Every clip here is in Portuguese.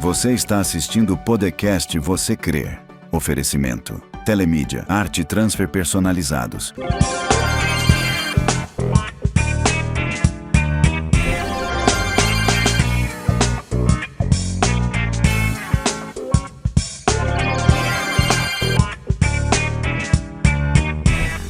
Você está assistindo o podcast Você Crê. Oferecimento: Telemídia, arte e transfer personalizados.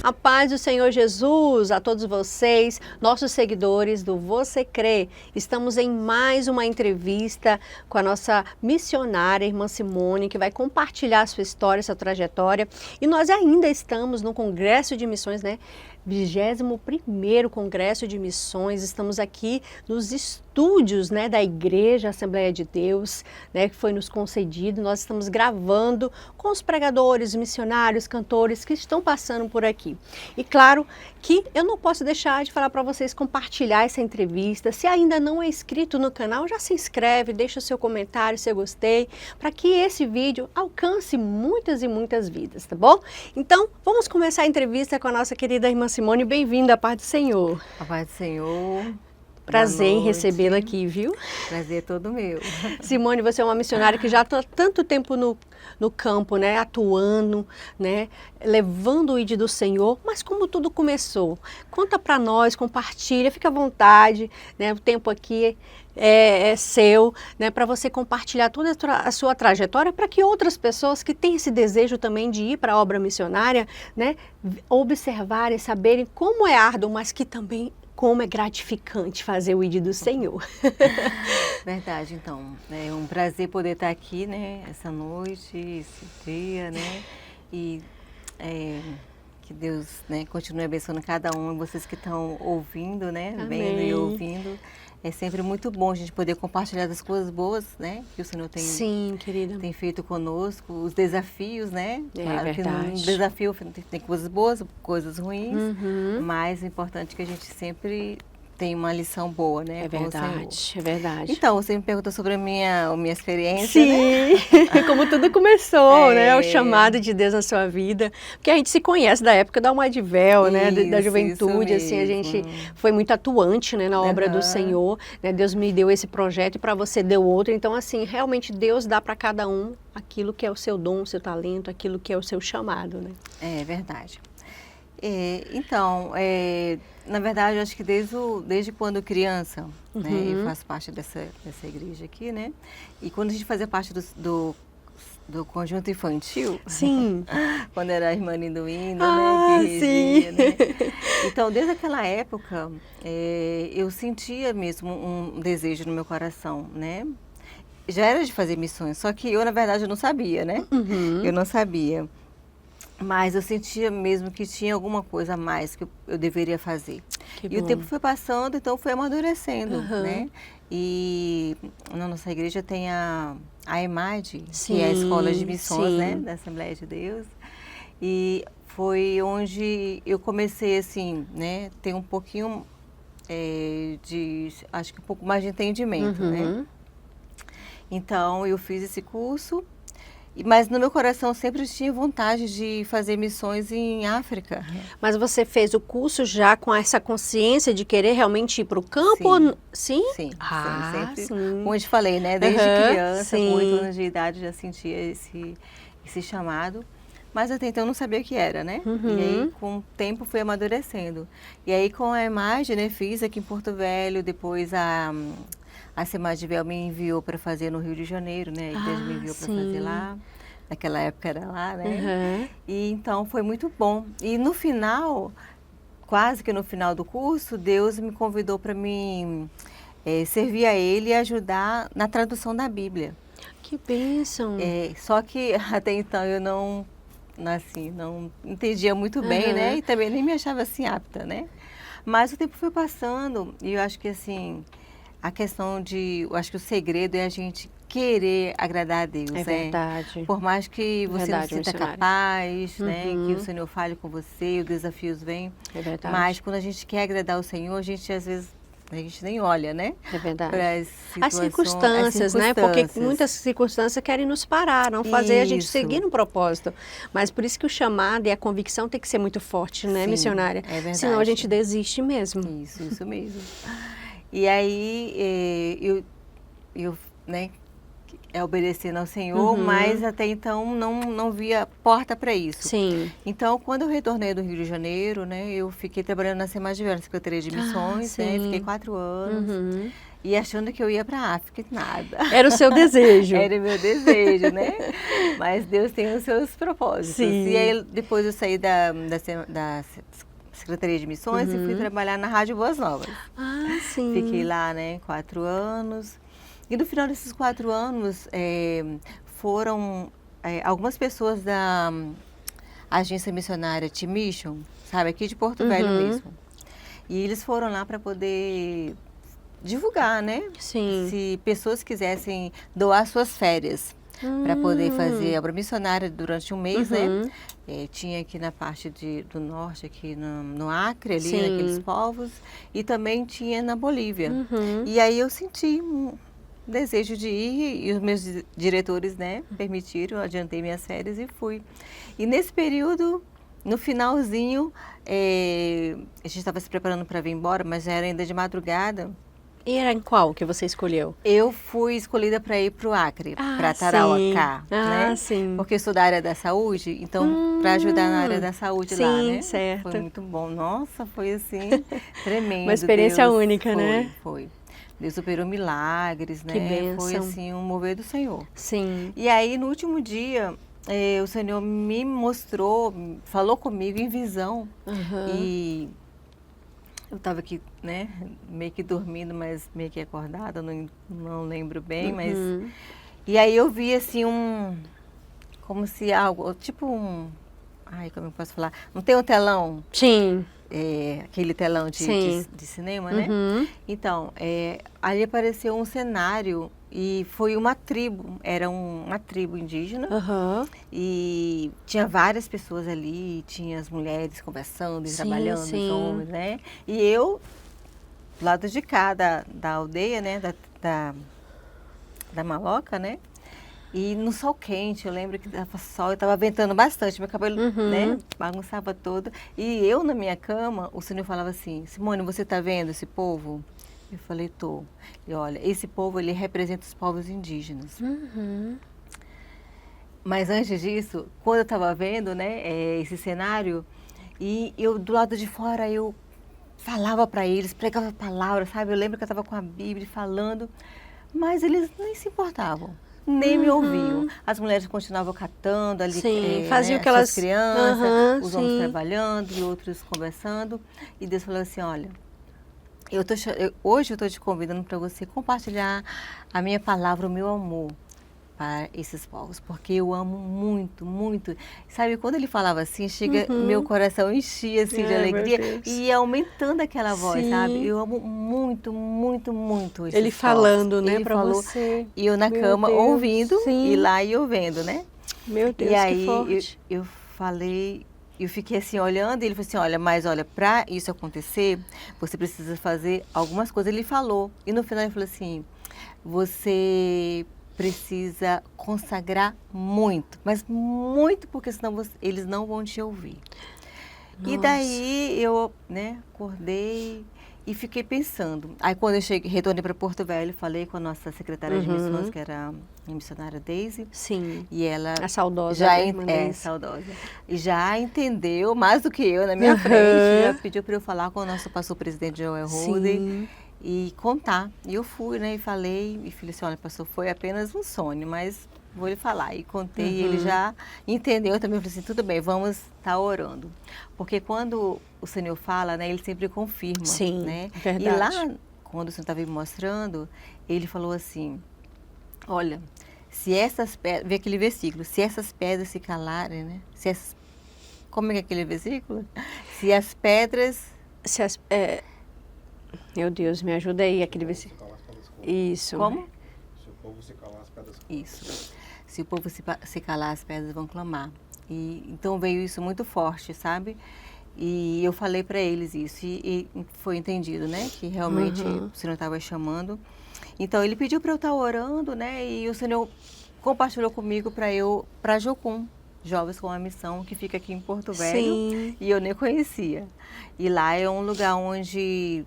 A paz do Senhor Jesus a todos vocês, nossos seguidores do Você Crê. Estamos em mais uma entrevista com a nossa missionária, irmã Simone, que vai compartilhar sua história, sua trajetória. E nós ainda estamos no Congresso de Missões, né? 21º Congresso de Missões. Estamos aqui nos estúdios, né, da Igreja Assembleia de Deus, né, que foi nos concedido. Nós estamos gravando com os pregadores, missionários, cantores que estão passando por aqui. E claro que eu não posso deixar de falar para vocês compartilhar essa entrevista. Se ainda não é inscrito no canal, já se inscreve, deixa o seu comentário, seu gostei, para que esse vídeo alcance muitas e muitas vidas, tá bom? Então, vamos começar a entrevista com a nossa querida irmã Simone. Bem-vinda, a paz do Senhor. A paz do Senhor. Prazer em recebê-la aqui, viu? Prazer é todo meu. Simone, você é uma missionária que já está há tanto tempo no campo, né? Atuando, né? Levando o ID do Senhor. Mas como tudo começou? Conta para nós, compartilha, fica à vontade, né? O tempo aqui é seu, né? Para você compartilhar toda a sua trajetória, para que outras pessoas que têm esse desejo também de ir para a obra missionária, né? Observarem, saberem como é árduo, mas que também como é gratificante fazer o ID do Senhor. Verdade, então. É um prazer poder estar aqui, né? Essa noite, esse dia, né? E que Deus, né, continue abençoando cada um de vocês que estão ouvindo, né? Amém. Vendo e ouvindo. É sempre muito bom a gente poder compartilhar das coisas boas, né? Que o Senhor tem, Sim, querida, tem feito conosco, os desafios, né? É claro verdade. que no desafio tem coisas boas, coisas ruins, Uhum. mas é importante que a gente sempre tem uma lição boa, né? É com o Senhor. verdade, é verdade. Então, você me perguntou sobre a minha experiência, né? Sim, como tudo começou, né? O É. chamado de Deus na sua vida. Porque a gente se conhece da época da Almadivel, né? Da Isso juventude, assim, a mesmo. gente foi muito atuante, né, na obra do Aham. Senhor, né? Deus me deu esse projeto e para você deu outro. Então, assim, realmente Deus dá para cada um aquilo que é o seu dom, o seu talento, aquilo que é o seu chamado, né? É verdade. Então, na verdade, eu acho que desde quando criança, né, eu faço parte dessa igreja aqui, né? E quando a gente fazia parte do conjunto infantil, Sim. quando era a irmã Linduína, Ah, né, que regia, né? Então, desde aquela época, eu sentia mesmo um desejo no meu coração, né? Já era de fazer missões, só que eu, na verdade, eu não sabia, né? Uhum. Eu não sabia. Mas eu sentia mesmo que tinha alguma coisa a mais que eu deveria fazer. Que E o bom. tempo foi passando, então foi amadurecendo, Aham. né? E na nossa igreja tem a EMAD, Sim, que é a Escola de Missões, sim. né? Da Assembleia de Deus. E foi onde eu comecei, assim, né? Ter um pouquinho acho que um pouco mais de entendimento, né? Uhum. Então, eu fiz esse curso. Mas no meu coração sempre tinha vontade de fazer missões em África. Mas você fez o curso já com essa consciência de querer realmente ir para o campo? Sim. Sim? Sim, Ah, sempre. sim. Como eu te falei, né? Desde Aham, criança, sim. com 8 anos de idade, já sentia esse chamado. Mas até então eu não sabia o que era, né? Uhum. E aí, com o tempo, fui amadurecendo. E aí, com a imagem, né? Fiz aqui em Porto Velho, depois a Semadibel me enviou para fazer no Rio de Janeiro, né? A igreja me enviou para fazer lá. Naquela época era lá, né? Uhum. E então foi muito bom. E no final, quase que no final do curso, Deus me convidou para mim servir a Ele e ajudar na tradução da Bíblia. Que bênção. Só que até então eu não entendia muito bem, né? E também nem me achava assim apta, né? Mas o tempo foi passando e eu acho que assim, eu acho que o segredo é a gente querer agradar a Deus, É verdade. Por mais que você Verdade, não se sinta missionária. capaz, né? Uhum. Que o Senhor fale com você, os desafios vêm. É verdade. Mas quando a gente quer agradar o Senhor, a gente às vezes nem olha, né? É verdade. Para As circunstâncias, né? Porque muitas circunstâncias querem nos parar, não fazer a gente Isso. seguir no propósito. Mas por isso que o chamado e a convicção tem que ser muito forte, né, Sim, missionária? é verdade. Senão a gente desiste mesmo. Isso mesmo. E aí eu né, obedecendo ao Senhor, mas até então não via porta para isso. Sim. Então, quando eu retornei do Rio de Janeiro, né, eu fiquei trabalhando na Semagem, na Secretaria de Missões, né, fiquei 4 anos. E achando que eu ia para a África, nada. Era o seu desejo. Era o meu desejo, né? Mas Deus tem os seus propósitos. Sim. E aí, depois eu saí da Secretaria de Missões e fui trabalhar na Rádio Boas Novas. Ah, sim. Fiquei lá, né, 4 anos. E no final desses 4 anos, foram algumas pessoas da agência missionária T-Mission, sabe, aqui de Porto Velho mesmo. E eles foram lá para poder divulgar, né? Sim. Se pessoas quisessem doar suas férias para poder fazer a obra missionária durante um mês, né? Tinha aqui na parte do norte, aqui no Acre, ali, naqueles povos, e também tinha na Bolívia. E aí eu senti um desejo de ir, e os meus diretores, né, permitiram, adiantei minhas férias e fui. E nesse período, no finalzinho, a gente estava se preparando para vir embora, mas era ainda de madrugada. E era em qual que você escolheu? Eu fui escolhida para ir para o Acre, para Tarauacá, né? Sim. Porque eu sou da área da saúde, então para ajudar na área da saúde lá, né? Certo. Foi muito bom. Nossa, foi assim, tremendo. Uma experiência Deus, única, né? Foi. Deus operou milagres, né? Que bênção. Foi assim, um mover do Senhor. Sim. E aí, no último dia, o Senhor me mostrou, falou comigo em visão. E eu estava aqui, né, meio que dormindo, mas meio que acordada, não lembro bem, mas... E aí eu vi, assim, como se algo, tipo ai, como eu posso falar? Não tem um telão? Sim. Aquele telão de cinema, né? Então, ali apareceu um cenário e foi uma tribo, era uma tribo indígena. E tinha várias pessoas ali, tinha as mulheres conversando e trabalhando, os homens, né? E eu, do lado de cá da aldeia, né? Da maloca, né? E no sol quente, eu lembro que dava sol, eu estava ventando bastante, meu cabelo, né, bagunçava todo. E eu na minha cama, o Senhor falava assim, Simone, você está vendo esse povo? Eu falei, tô. E olha, esse povo, ele representa os povos indígenas. Mas antes disso, quando eu estava vendo, né, esse cenário, e eu do lado de fora, eu falava para eles, pregava palavras, sabe? Eu lembro que eu estava com a Bíblia falando, mas eles nem se importavam. Nem me ouviam. As mulheres continuavam catando ali, faziam né, aquelas crianças, os homens trabalhando e outros conversando. E Deus falou assim, olha, hoje eu estou te convidando para você compartilhar a minha palavra, o meu amor para esses povos, porque eu amo muito, muito. Sabe, quando ele falava assim, meu coração enchia assim, de alegria e ia aumentando aquela voz, sabe? Eu amo muito, muito, muito esses Ele povos. falando, né, para você. E eu na cama ouvindo e lá e eu vendo, né? Meu Deus, e aí, que forte. Eu falei, eu fiquei assim olhando e ele falou assim, olha, para isso acontecer, você precisa fazer algumas coisas. Ele falou e no final ele falou assim, você precisa consagrar muito, mas muito, porque senão eles não vão te ouvir. Nossa. E daí eu, né, acordei e fiquei pensando. Aí quando eu retornei para Porto Velho, falei com a nossa secretária de missões, que era a missionária Daisy. Sim. E ela a saudosa. Já saudosa. E já entendeu mais do que eu na minha frente. Já pediu para eu falar com o nosso pastor presidente Joel Rude e contar. E eu fui, né, e falei, e falei assim, olha, pastor, foi apenas um sonho, mas vou lhe falar. E contei, e ele já entendeu também, falei assim, tudo bem, vamos estar orando. Porque quando o Senhor fala, né, ele sempre confirma. Sim, né? verdade. E lá, quando o Senhor estava me mostrando, ele falou assim, olha, se essas pedras, vê aquele versículo, se essas pedras se calarem, né? Como é que é aquele versículo? Se as pedras... Meu Deus, me ajuda aí, aquele versículo. Isso. Como? Se o povo se calar, as pedras clamam. Isso. Se o povo se calar, as pedras vão clamar. E então veio isso muito forte, sabe? E eu falei para eles isso e foi entendido, né? Que realmente o Senhor estava chamando. Então ele pediu para eu estar orando, né? E o Senhor compartilhou comigo para Jocum, Jovens com a Missão, que fica aqui em Porto Velho. Sim. E eu nem conhecia. E lá é um lugar onde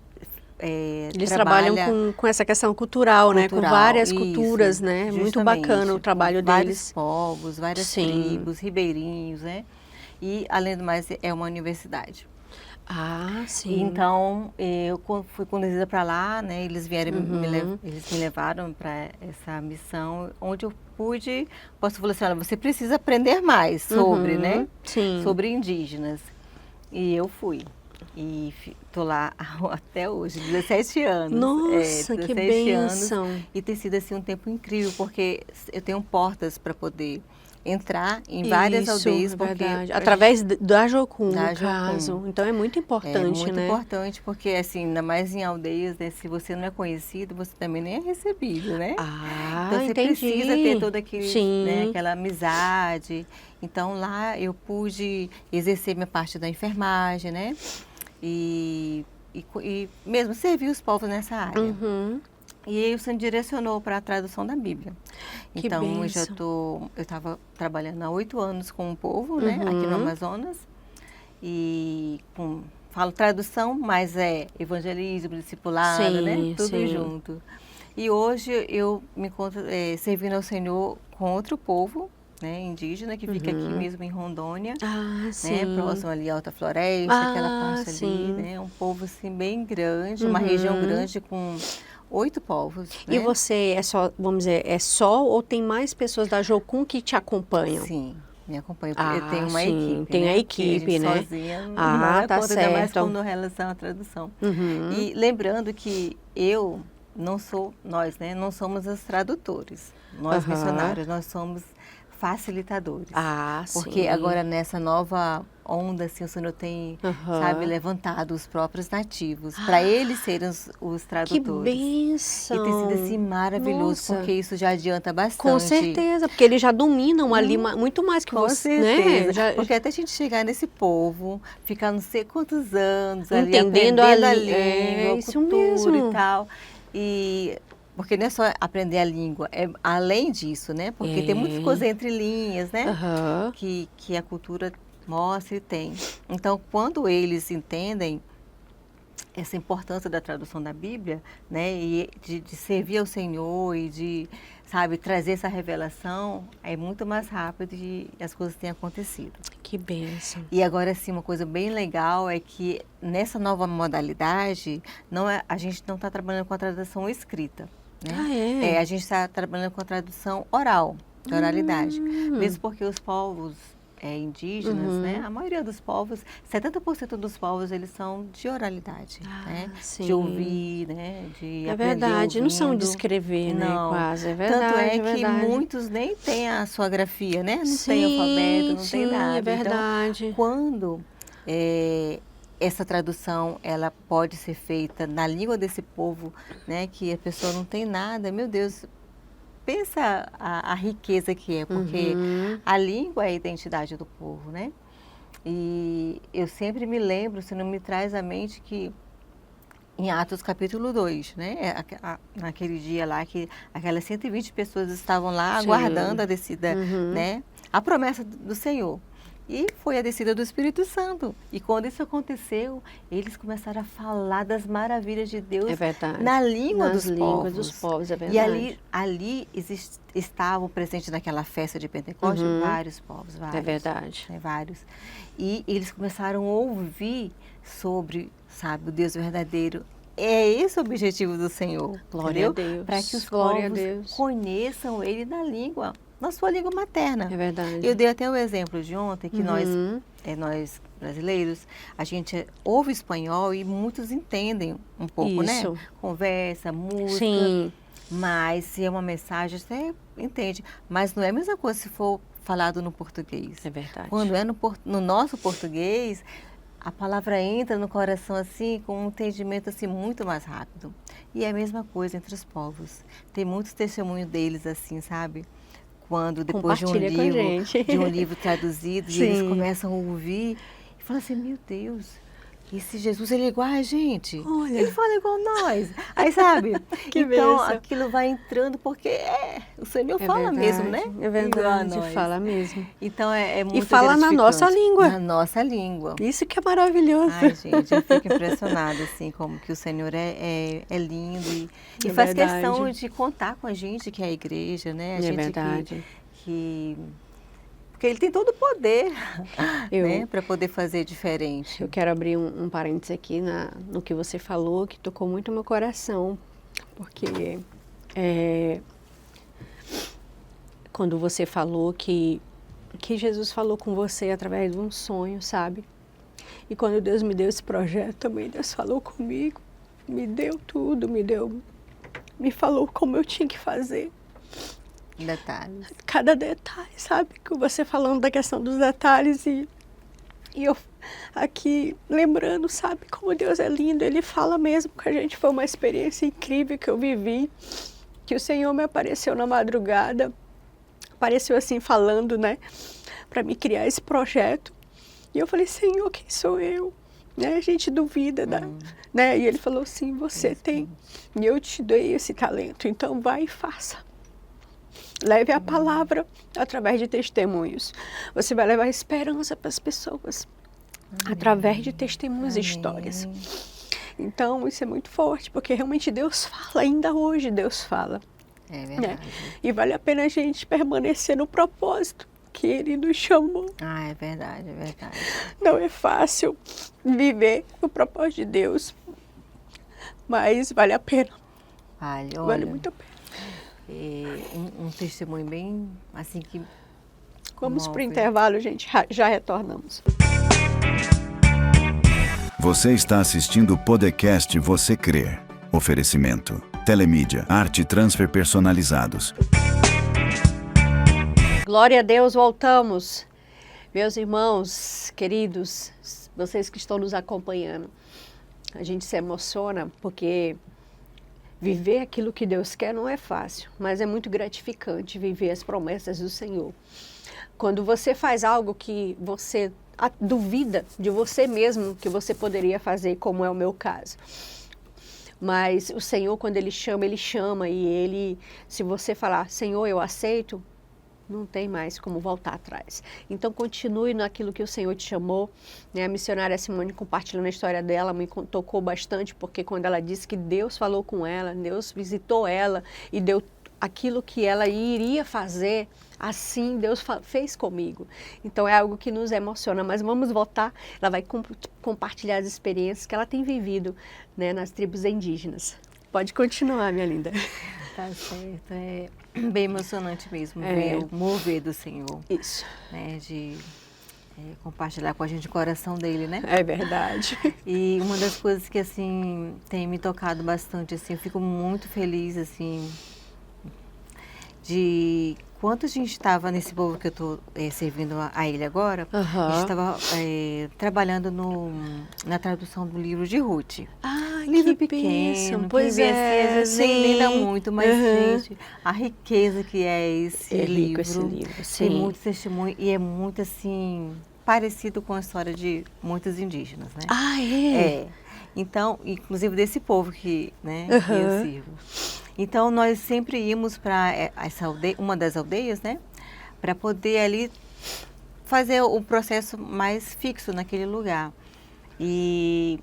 Eles trabalham com essa questão cultural, né? Com várias culturas, né? Muito bacana o trabalho deles. Vários povos, várias tribos, ribeirinhos, né? E, além do mais, é uma universidade. Ah, sim. Então, eu fui conduzida para lá, né? Eles vieram, eles me levaram para essa missão, onde eu pude, o pastor falou assim, olha, você precisa aprender mais sobre, né? Sim. Sobre indígenas. E eu fui. E tô lá até hoje, 17 anos. Nossa, que bênção. E tem sido assim um tempo incrível, porque eu tenho portas para poder entrar em várias aldeias. Verdade. Através da Jocum, no caso. Então é muito importante, né? É muito importante, porque assim, ainda mais em aldeias, né, se você não é conhecido, você também nem é recebido, né? Ah, então você entendi. precisa ter toda né, aquela amizade. Então lá eu pude exercer minha parte da enfermagem, né? E mesmo servir os povos nessa área. E aí o Senhor direcionou para a tradução da Bíblia. Que então, bênção. eu estava trabalhando há 8 anos com o povo, né, aqui no Amazonas. E falo tradução, mas é evangelismo, discipulado, né, tudo junto. E hoje eu me encontro servindo ao Senhor com outro povo, né, indígena, que fica aqui mesmo em Rondônia, né, próximo ali à Alta Floresta, aquela parte ali, né, um povo assim bem grande, uma região grande com 8 povos. Né? E você é só, vamos dizer, é só ou tem mais pessoas da Jocum que te acompanham? Sim, me acompanham. Eu tenho uma equipe. Tem né? a equipe, né? Sozinha não é tá conta, ainda mais quando em relação à tradução. E lembrando que nós, né, não somos os tradutores, nós missionários, nós somos facilitadores. Porque agora nessa nova onda, assim, o Senhor tem, sabe, levantado os próprios nativos, para eles serem os tradutores. Que bênção! E tem sido assim maravilhoso, porque isso já adianta bastante. Com certeza, porque eles já dominam ali muito mais que você, certeza, né? Porque até a gente chegar nesse povo, ficar não sei quantos anos entendendo ali, aprendendo a língua, isso cultura mesmo. e tal. Porque não é só aprender a língua, é além disso, né? Porque tem muitas coisas entre linhas, né? Que a cultura mostra e tem. Então, quando eles entendem essa importância da tradução da Bíblia, né? E de servir ao Senhor e de, sabe, trazer essa revelação, é muito mais rápido e as coisas têm acontecido. Que bênção. E agora, sim, uma coisa bem legal é que nessa nova modalidade, a gente não está trabalhando com a tradução escrita. Né? A gente está trabalhando com a tradução oral, de oralidade. Mesmo porque os povos indígenas, né? A maioria dos povos, 70% dos povos, eles são de oralidade, né? De ouvir, né? De aprender verdade, ouvindo. Não são de escrever, né? Quase, é verdade. Tanto que muitos nem têm a sua grafia, né? Não tem alfabeto, não tem nada. É verdade. Então, quando essa tradução, ela pode ser feita na língua desse povo, né, que a pessoa não tem nada, meu Deus, pensa a riqueza que é, porque a língua é a identidade do povo, né? E eu sempre me lembro, se não me traz à mente que em Atos capítulo 2, né, naquele dia lá que aquelas 120 pessoas estavam lá aguardando a descida, né, a promessa do Senhor. E foi a descida do Espírito Santo. E quando isso aconteceu, eles começaram a falar das maravilhas de Deus na língua dos povos. É verdade. E ali estavam presentes naquela festa de Pentecostes vários povos, vários. É verdade. Vários. E eles começaram a ouvir sobre, sabe, o Deus verdadeiro. É esse o objetivo do Senhor. Glória a Deus. Para que os povos conheçam Ele na língua, na sua língua materna. É verdade. Eu dei até o exemplo de ontem que nós brasileiros, a gente ouve espanhol e muitos entendem um pouco, né? Conversa, música. Sim. Mas se é uma mensagem, você entende. Mas não é a mesma coisa se for falado no português. É verdade. Quando é no nosso português, a palavra entra no coração assim, com um entendimento assim muito mais rápido. E é a mesma coisa entre os povos. Tem muitos testemunhos deles assim, sabe? Quando depois de um livro traduzido, e eles começam a ouvir e falam assim, meu Deus, esse Jesus, ele é igual a gente. Olha. Ele fala igual nós. Aí, sabe? Que então, bênção. aquilo vai entrando porque o Senhor fala verdade, mesmo, né? É Igual a verdade, nós. fala mesmo. Então, é muito E fala na nossa gratificante. língua. Na nossa língua. Isso que é maravilhoso. Ai, gente, eu fico impressionada, assim, como que o Senhor é lindo e É faz verdade. questão de contar com a gente, que é a igreja, né? A É gente verdade. porque Ele tem todo o poder, Eu- né? Para poder fazer diferente. Eu quero abrir um parênteses aqui no que você falou, que tocou muito meu coração, porque quando você falou que Jesus falou com você através de um sonho, sabe? E quando Deus me deu esse projeto também, Deus falou comigo, me deu tudo, me falou como eu tinha que fazer. Detalhes. Cada detalhe, sabe? Que você falando da questão dos detalhes e eu aqui lembrando, sabe? Como Deus é lindo, Ele fala mesmo com a gente. Foi uma experiência incrível que eu vivi, que o Senhor me apareceu na madrugada, apareceu assim falando, né? Para me criar esse projeto. E eu falei, Senhor, quem sou eu? Né? A gente duvida, né? E Ele falou assim, você tem, e eu te dei esse talento, então vai e faça. Leve a palavra através de testemunhos. Você vai levar esperança para as pessoas através de testemunhos e histórias. Então, isso é muito forte, porque realmente Deus fala, ainda hoje Deus fala. É Né? verdade. E vale a pena a gente permanecer no propósito que Ele nos chamou. Ah, é verdade, é verdade. Não é fácil viver o propósito de Deus, mas vale a pena, Vale, vale olha, muito a pena. um testemunho bem, assim, que Vamos para o comove. intervalo, gente, já retornamos. Você está assistindo o podcast Você Crê. Oferecimento: Telemídia, arte e transfer personalizados. Glória a Deus, voltamos. Meus irmãos, queridos, vocês que estão nos acompanhando, a gente se emociona porque viver aquilo que Deus quer não é fácil, mas é muito gratificante viver as promessas do Senhor. Quando você faz algo que você duvida de você mesmo que você poderia fazer, como é o meu caso. Mas o Senhor, quando Ele chama e Ele, se você falar, Senhor, eu aceito, não tem mais como voltar atrás. Então, continue naquilo que o Senhor te chamou. Né? A missionária Simone, compartilhando a história dela, me tocou bastante, porque quando ela disse que Deus falou com ela, Deus visitou ela e deu aquilo que ela iria fazer, assim Deus fez comigo. Então, é algo que nos emociona. Mas vamos voltar, ela vai compartilhar as experiências que ela tem vivido, né, nas tribos indígenas. Pode continuar, minha linda. Tá certo, é bem emocionante mesmo É. ver o mover do Senhor, Isso, né, de compartilhar com a gente o coração dele, né? é verdade. E uma das coisas que, assim, tem me tocado bastante, assim, eu fico muito feliz, assim, de quanto a gente estava nesse povo que eu estou servindo a ele agora, a gente estava trabalhando na tradução do livro de Ruth. Ah, Livro que pequeno, bênção. Pois que vê, é, assim, às vezes nem dá muito, mas, Uhum. gente, a riqueza que é esse É livro. rico esse livro, Tem sim. muito testemunho e é muito, assim, parecido com a história de muitos indígenas, né? Ah, é? É. Então, inclusive desse povo que, né, que eu Uhum. sirvo. Então, nós sempre íamos para essa aldeia, uma das aldeias, né, para poder ali fazer o processo mais fixo naquele lugar. E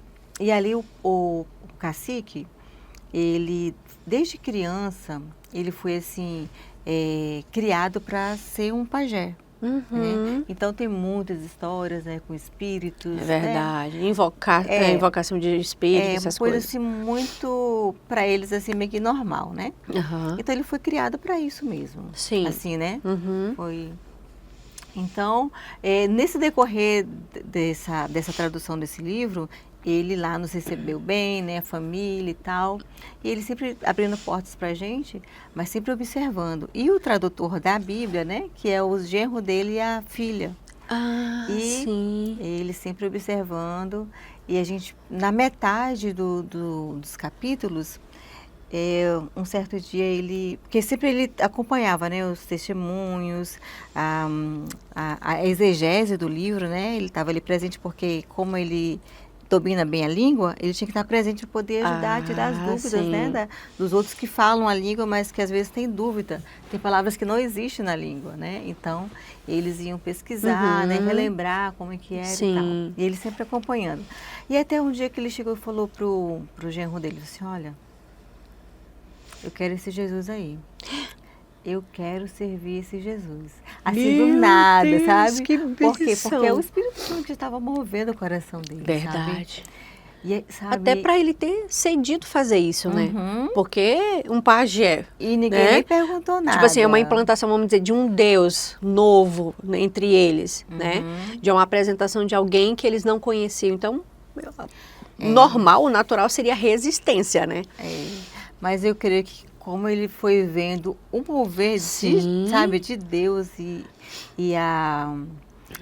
ali o cacique, ele, desde criança, ele foi assim, criado para ser um pajé. Uhum. Né? Então tem muitas histórias, né, com espíritos. É né? verdade. Invocação de espírito, essas Uma coisa coisas. assim muito para eles assim meio que normal, né? Aham. Então ele foi criado para isso mesmo. Sim. Assim, né? Uhum. Foi. Então, nesse decorrer dessa tradução desse livro, ele lá nos recebeu bem, né, a família e tal, e ele sempre abrindo portas para a gente, mas sempre observando. E o tradutor da Bíblia, né, que é o genro dele e a filha, Ah, e sim. ele sempre observando, e a gente, na metade dos capítulos, um certo dia porque sempre ele acompanhava, né, os testemunhos, a exegese do livro, né, ele estava ali presente porque como ele domina bem a língua, ele tinha que estar presente para poder ajudar a tirar as dúvidas, sim. né, dos outros que falam a língua, mas que às vezes têm dúvida. Tem palavras que não existem na língua, né? Então, eles iam pesquisar, né, relembrar como é que era e tal. Sim. E ele sempre acompanhando. E até um dia que ele chegou e falou pro genro dele, assim, olha, eu quero esse Jesus aí. Eu quero servir esse Jesus. Assim, Meu do nada, Deus, sabe? que Por quê? benção. Porque é o Espírito Santo que estava movendo o coração dele, Verdade. sabe? E, sabe? Até para ele ter cedido fazer isso, né? Uhum. Porque um pajé, E ninguém né? nem perguntou nada. Tipo assim, é uma implantação, vamos dizer, de um Deus novo, né, entre eles, né? De uma apresentação de alguém que eles não conheciam. Então, normal, o natural seria resistência, né? É. Mas eu creio que como ele foi vendo o mover Sim. sabe, de Deus e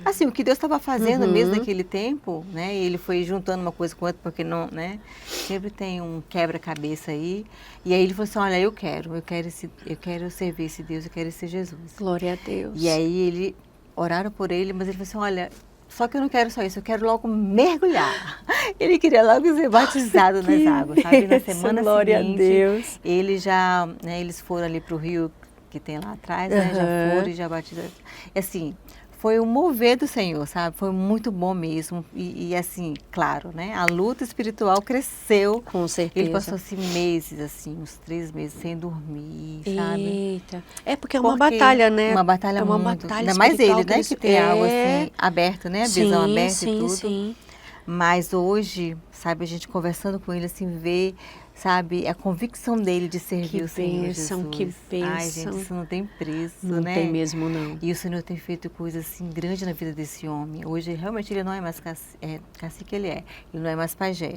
assim, o que Deus estava fazendo mesmo naquele tempo, né? E ele foi juntando uma coisa com outra, porque não, né? Sempre tem um quebra-cabeça aí. E aí ele falou assim, olha, eu quero servir esse Deus, eu quero esse Jesus. Glória a Deus. E aí oraram por ele, mas ele falou assim, olha, só que eu não quero só isso, eu quero logo mergulhar. Ele queria logo ser batizado nas águas, sabe? Na semana glória seguinte, a Deus. ele já, né, eles foram ali para o rio que tem lá atrás, né? Já foram e já batizaram. E assim, foi um mover do Senhor, sabe? Foi muito bom mesmo. E assim, claro, né? A luta espiritual cresceu. Com certeza. Ele passou assim meses, assim, uns 3 meses sem dormir, sabe? Eita. É porque é uma batalha, né? Uma batalha é uma muito. batalha Ainda mais ele, espiritual né? eles- Que tem algo assim aberto, né? A visão aberta sim, e tudo. Sim. Mas hoje, sabe, a gente conversando com ele, assim, vê, sabe, a convicção dele de servir Que o Senhor bênção, Jesus. que Ai, bênção. gente, isso não tem preço, Não né? tem mesmo, não. E o Senhor tem feito coisas, assim, grandes na vida desse homem. Hoje, realmente, ele não é mais cacique, ele não é mais pajé.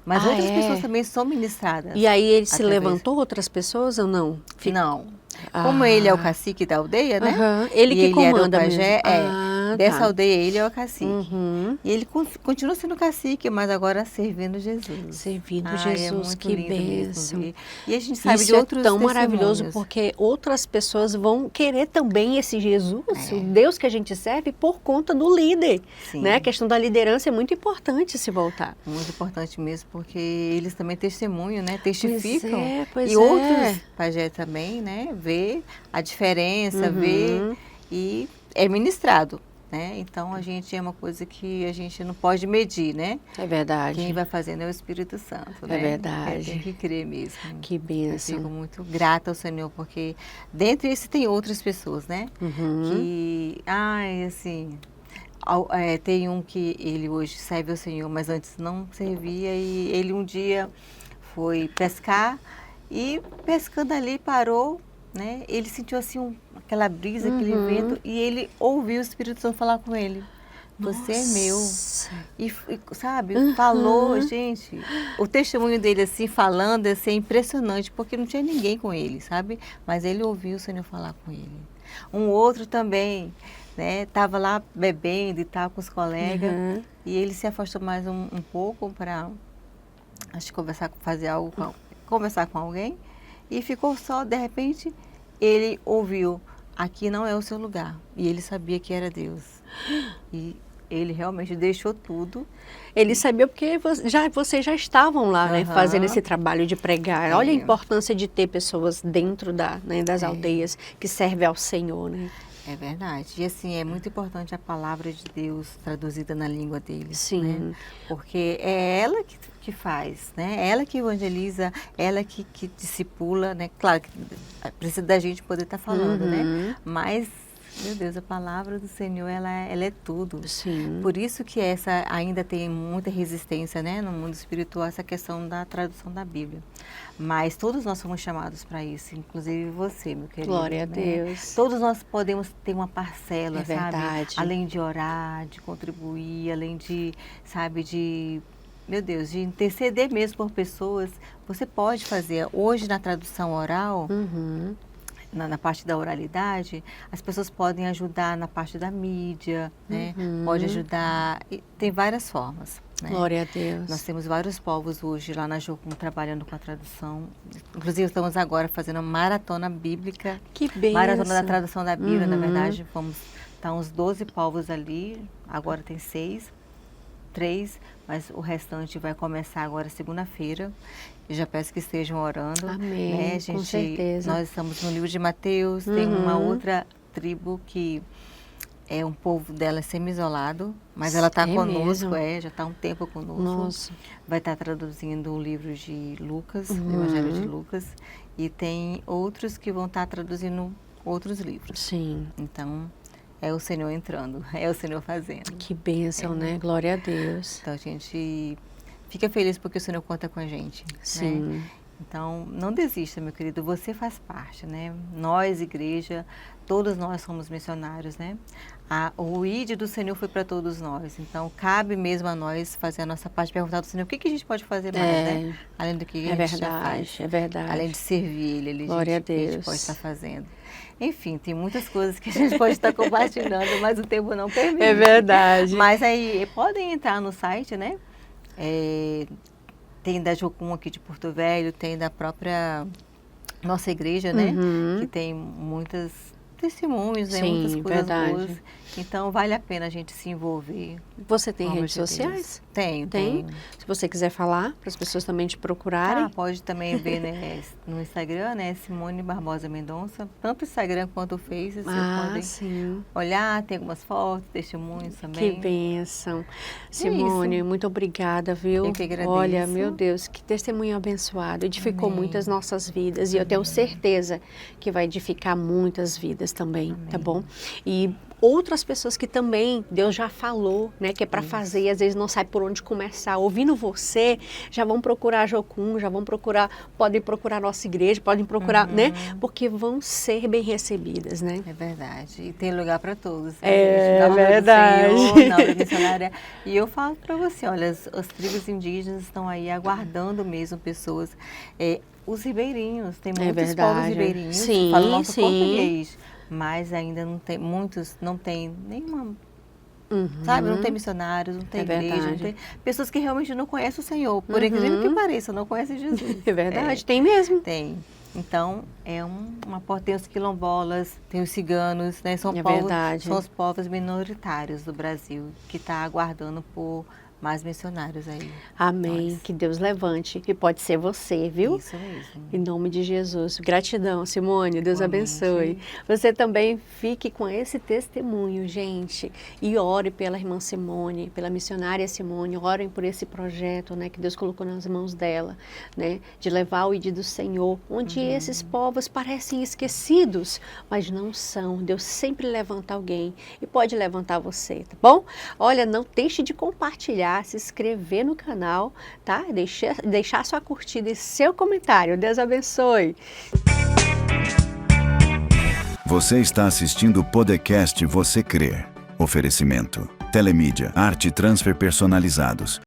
Mas outras pessoas também são ministradas. E aí ele se através- levantou outras pessoas ou não? Não. Como ele é o cacique da aldeia, né? Aham. Ele E que ele comanda era o pajé, mesmo. dessa Tá. aldeia ele é o cacique. Uhum. E ele continua sendo cacique, mas agora servindo Jesus. Servindo Ai, Jesus, é muito que lindo mesmo bênção. ver. E a gente sabe Isso de outros é tão maravilhoso testemunhos. porque outras pessoas vão querer também esse Jesus, o Deus que a gente serve, por conta do líder. Sim. Né? A questão da liderança é muito importante se voltar. Muito importante mesmo, porque eles também testemunham, né? Testificam. Pois e é. outros pajé também, né? Vê a diferença, vê e é ministrado. Né? Então, a gente é uma coisa que a gente não pode medir, né? É verdade. Quem vai fazendo é o Espírito Santo, né? verdade. Tem que crer mesmo. Que Eu bênção. fico muito grata ao Senhor, porque dentro disso tem outras pessoas, né? Que, assim, tem um que ele hoje serve ao Senhor, mas antes não servia, e ele um dia foi pescar e pescando ali parou, né? Ele sentiu assim aquela brisa, aquele vento, e ele ouviu o Espírito Santo falar com ele. Você é meu. E sabe, falou, gente, o testemunho dele assim, falando, assim, é impressionante, porque não tinha ninguém com ele, sabe? Mas ele ouviu o Senhor falar com ele. Um outro também, né, estava lá bebendo e tal com os colegas, e ele se afastou mais um pouco para, acho que conversar com alguém, e ficou só, de repente, ele ouviu, aqui não é o seu lugar, e ele sabia que era Deus. E ele realmente deixou tudo. Ele sabia porque vocês já estavam lá, né, fazendo esse trabalho de pregar. Olha a importância de ter pessoas dentro das aldeias que servem ao Senhor, né? É verdade. E assim, é muito importante a palavra de Deus traduzida na língua deles. Sim. Né? Porque é ela que faz, né? É ela que evangeliza, ela que discipula, né? Claro que precisa da gente poder estar falando, né? Mas, meu Deus, a palavra do Senhor, ela é tudo. Sim. Por isso que essa ainda tem muita resistência, né? No mundo espiritual, essa questão da tradução da Bíblia. Mas todos nós somos chamados para isso, inclusive você, meu querido. Glória a né? Deus. Todos nós podemos ter uma parcela, É sabe? verdade. Além de orar, de contribuir, além de, sabe, meu Deus, de interceder mesmo por pessoas. Você pode fazer. Hoje, na tradução oral, na parte da oralidade, as pessoas podem ajudar na parte da mídia, né? Pode ajudar, tem várias formas. Né? Glória a Deus. Nós temos vários povos hoje lá na Jocum trabalhando com a tradução. Inclusive, estamos agora fazendo uma maratona bíblica. Que bênção. Maratona da tradução da Bíblia, na verdade. Vamos estar uns 12 povos ali, agora tem 6. 3, mas o restante vai começar agora segunda-feira. Eu já peço que estejam orando. Amém, né? com certeza. Nós estamos no livro de Mateus, tem uma outra tribo que é um povo dela semi-isolado, mas ela está conosco, já está há um tempo conosco. Nossa. Vai estar traduzindo o livro de Lucas, o Evangelho de Lucas, e tem outros que vão estar traduzindo outros livros. Sim. Então, é o Senhor entrando, é o Senhor fazendo. Que bênção, né? Glória a Deus. Então, a gente fica feliz porque o Senhor conta com a gente. Sim. Né? Então, não desista, meu querido, você faz parte, né? Nós, igreja, todos nós somos missionários, né? O ID do Senhor foi para todos nós, então cabe mesmo a nós fazer a nossa parte, perguntar ao Senhor o que a gente pode fazer mais, né? Além do que a gente já faz. É verdade. Além de servir Ele, Glória a Deus. que a gente pode estar fazendo. Enfim, tem muitas coisas que a gente pode estar compartilhando, mas o tempo não permite. É verdade. Mas aí, podem entrar no site, né? Tem da Jocum aqui de Porto Velho, tem da própria nossa igreja, né? Que tem muitos testemunhos, né? Muitas coisas boas. Então, vale a pena a gente se envolver. Você tem redes sociais? Tenho. Se você quiser falar, para as pessoas também te procurarem. Pode também ver, né, no Instagram, né? Simone Barbosa Mendonça. Tanto o Instagram quanto o Face. Você pode olhar, tem algumas fotos, testemunhos também. Que bênção. Simone, muito obrigada, viu? Eu que agradeço. Olha, meu Deus, que testemunho abençoado. Edificou muitas nossas vidas. E eu tenho certeza que vai edificar muitas vidas também, tá bom? E outras pessoas que também Deus já falou, né, que é para fazer e às vezes não sabe por onde começar. Ouvindo você, já vão procurar a Jocum, já vão procurar, podem procurar a nossa igreja, podem procurar, né, porque vão ser bem recebidas, né? É verdade. E tem lugar para todos. É verdade. Senhor, na obra missionária. E eu falo para você, olha, as tribos indígenas estão aí aguardando mesmo pessoas. Os ribeirinhos, tem muitos povos ribeirinhos que falam nosso português. Mas ainda não tem, muitos não tem nenhuma, sabe? Não tem missionários, não tem igreja, não tem pessoas que realmente não conhecem o Senhor. Por incrível que pareça, não conhecem Jesus. É verdade, tem mesmo. Tem. Então, é uma porta, tem os quilombolas, tem os ciganos, né? São os povos minoritários do Brasil que estão aguardando por mais missionários aí. Amém. Que Deus levante. E pode ser você, viu? Isso mesmo. Em nome de Jesus. Gratidão, Simone. Deus abençoe. Você também fique com esse testemunho, gente. E ore pela irmã Simone, pela missionária Simone. Orem por esse projeto, né, que Deus colocou nas mãos dela, né, de levar o ID do Senhor, onde esses povos parecem esquecidos, mas não são. Deus sempre levanta alguém e pode levantar você, tá bom? Olha, não deixe de compartilhar, se inscrever no canal, tá? Deixar sua curtida e seu comentário. Deus abençoe. Você está assistindo o podcast Você Crê. Oferecimento: Telemídia, arte e transfer personalizados.